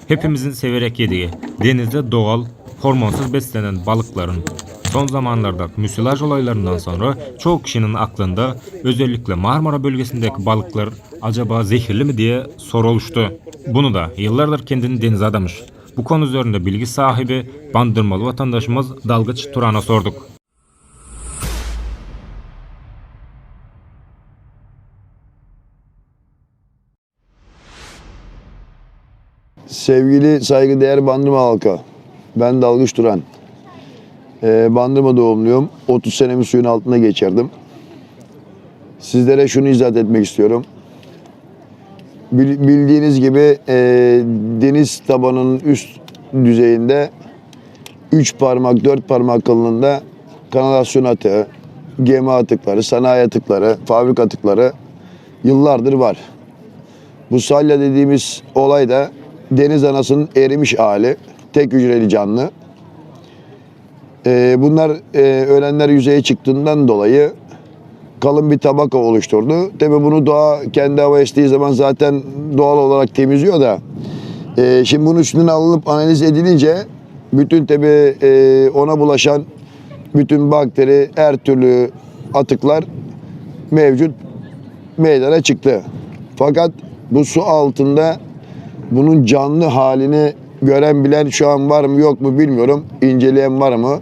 Hepimizin severek yediği, denizde doğal, hormonsuz beslenen balıkların son zamanlarda müsilaj olaylarından sonra çoğu kişinin aklında özellikle Marmara bölgesindeki balıklar acaba zehirli mi diye soru oluştu. Bunu da yıllardır kendini denize adamış. Bu konu üzerinde bilgi sahibi Bandırmalı vatandaşımız Dalgıç Turan'a sorduk. Sevgili saygıdeğer Bandırma halkı, ben Dalgıç Turan. Bandırma doğumluyum. 30 senemi suyun altında geçirdim. Sizlere şunu izah etmek istiyorum. Bildiğiniz gibi deniz tabanının üst düzeyinde 3 parmak, 4 parmak kalınlığında kanalizasyon atığı, gemi atıkları, sanayi atıkları, fabrika atıkları yıllardır var. Bu salya dediğimiz olay da deniz anasının erimiş hali, tek hücreli canlı. Bunlar ölenler yüzeye çıktığından dolayı kalın bir tabaka oluşturdu. Tabii bunu doğa kendi hava estiği zaman zaten doğal olarak temizliyor da şimdi bunun üstüne alınıp analiz edilince bütün tabii ona bulaşan bütün bakteri, her türlü atıklar mevcut meydana çıktı. Fakat bu su altında bunun canlı halini gören bilen şu an var mı yok mu bilmiyorum. İnceleyen var mı?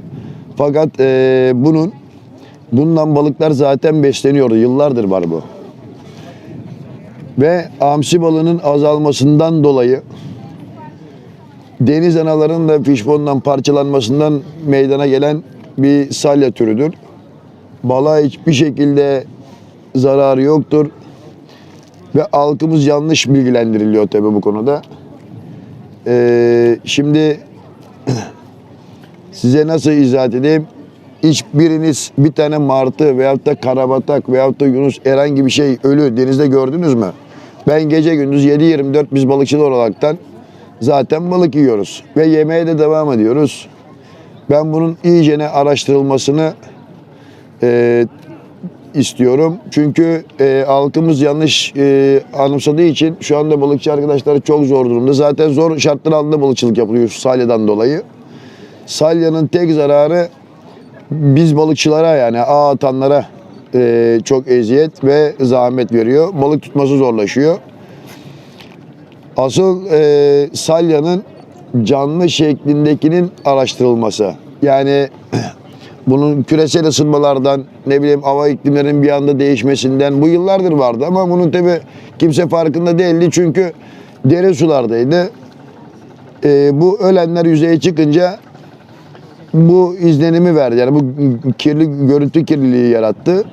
Fakat bundan balıklar zaten besleniyordu. Yıllardır var bu. Ve hamsi balığının azalmasından dolayı deniz analarının da fişbondan parçalanmasından meydana gelen bir salya türüdür. Balığa hiçbir şekilde zararı yoktur. Ve halkımız yanlış bilgilendiriliyor tabii bu konuda. Şimdi size nasıl izah edeyim? Hiçbiriniz bir tane martı veyahut da karabatak veyahut da yunus herhangi bir şey ölü denizde gördünüz mü? Ben gece gündüz 7/24 biz balıkçılar olaraktan zaten balık yiyoruz. Ve yemeye de devam ediyoruz. Ben bunun iyicene araştırılmasını istiyorum. Çünkü halkımız yanlış anımsadığı için şu anda balıkçı arkadaşlar çok zor durumda. Zaten zor şartlar altında balıkçılık yapılıyor şu salyadan dolayı. Salyanın tek zararı biz balıkçılara yani ağ atanlara çok eziyet ve zahmet veriyor. Balık tutması zorlaşıyor. Asıl salyanın canlı şeklindekinin araştırılması. Yani bunun küresel ısınmalardan, ne bileyim hava iklimlerinin bir anda değişmesinden bu yıllardır vardı ama bunun tabi kimse farkında değildi çünkü derin sulardaydı. Bu ölenler yüzeye çıkınca bu izlenimi verdi. Yani bu görüntü kirliliği yarattı.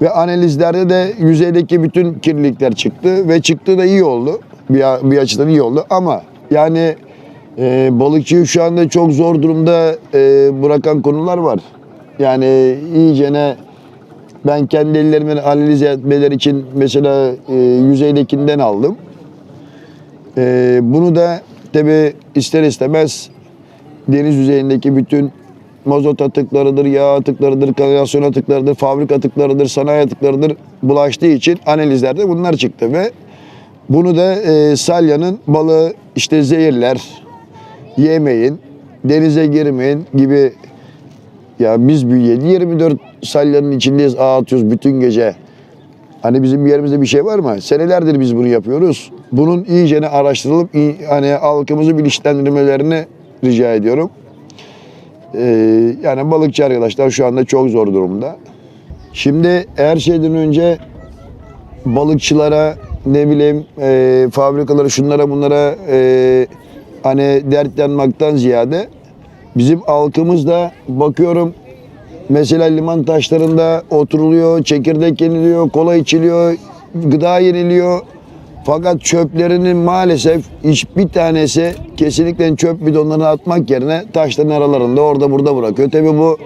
Ve analizlerde de yüzeydeki bütün kirlilikler çıktı ve çıktığı da iyi oldu. Bir açıdan iyi oldu ama yani balıkçıyı şu anda çok zor durumda bırakan konular var. Yani iyicene ben kendi ellerimle analiz etmeler için mesela yüzeydekinden aldım. Bunu da tabi ister istemez deniz yüzeyindeki bütün mazot atıklarıdır, yağ atıklarıdır, kanalizasyon atıklarıdır, fabrika atıklarıdır, sanayi atıklarıdır bulaştığı için analizlerde bunlar çıktı ve bunu da salyanın balığı işte zehirler, yemeyin, denize girmeyin gibi ya biz 7/24 salyanın içindeyiz, ağ atıyoruz bütün gece. Hani bizim yerimizde bir şey var mı? Senelerdir biz bunu yapıyoruz. Bunun iyicene araştırılıp hani halkımızı bilinçlendirmelerini rica ediyorum. Yani balıkçı arkadaşlar şu anda çok zor durumda. Şimdi her şeyden önce balıkçılara ne bileyim fabrikalara şunlara bunlara hani dert yanmaktan ziyade bizim halkımız da bakıyorum mesela liman taşlarında oturuluyor, çekirdek yeniliyor, kola içiliyor, gıda yeniliyor. Fakat çöplerinin maalesef hiçbir tanesi kesinlikle çöp bidonlarına atmak yerine taşların aralarında orada burada bırakıyor. Tabii bu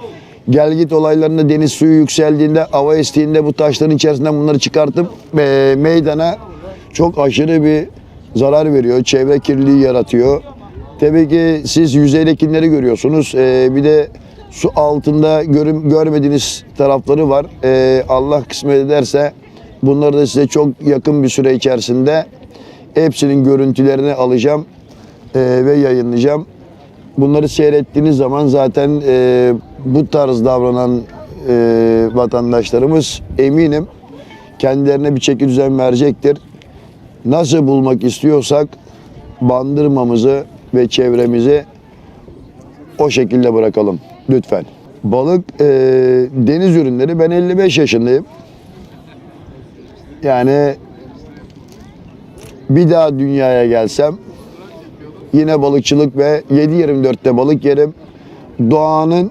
gelgit olaylarında deniz suyu yükseldiğinde, hava estiğinde bu taşların içerisinden bunları çıkartıp meydana çok aşırı bir zarar veriyor. Çevre kirliliği yaratıyor. Tabii ki siz yüzeydekileri görüyorsunuz. Bir de su altında görmediğiniz tarafları var. Allah kısmet ederse bunları da size çok yakın bir süre içerisinde hepsinin görüntülerini alacağım. ve yayınlayacağım. Bunları seyrettiğiniz zaman zaten bu tarz davranan vatandaşlarımız eminim kendilerine bir çeki düzen verecektir. Nasıl bulmak istiyorsak Bandırmamızı ve çevremizi o şekilde bırakalım lütfen. Balık, deniz ürünleri, ben 55 yaşındayım. Yani bir daha dünyaya gelsem yine balıkçılık ve 7/24'te balık yerim. Doğanın,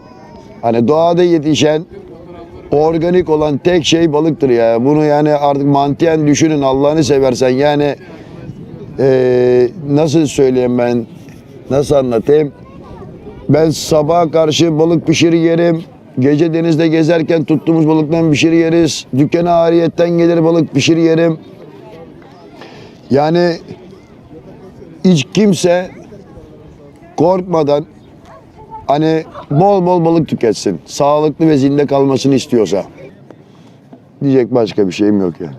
hani doğada yetişen organik olan tek şey balıktır ya. Bunu yani artık mantıken düşünün, Allah'ını seversen. Yani nasıl söyleyeyim ben, nasıl anlatayım? Ben sabaha karşı balık pişirir yerim. Gece denizde gezerken tuttuğumuz balıktan pişirir yeriz. Dükkana ariyetten gelir balık pişirir yerim. Yani hiç kimse korkmadan hani bol bol balık tüketsin. Sağlıklı ve zinde kalmasını istiyorsa. Diyecek başka bir şeyim yok yani.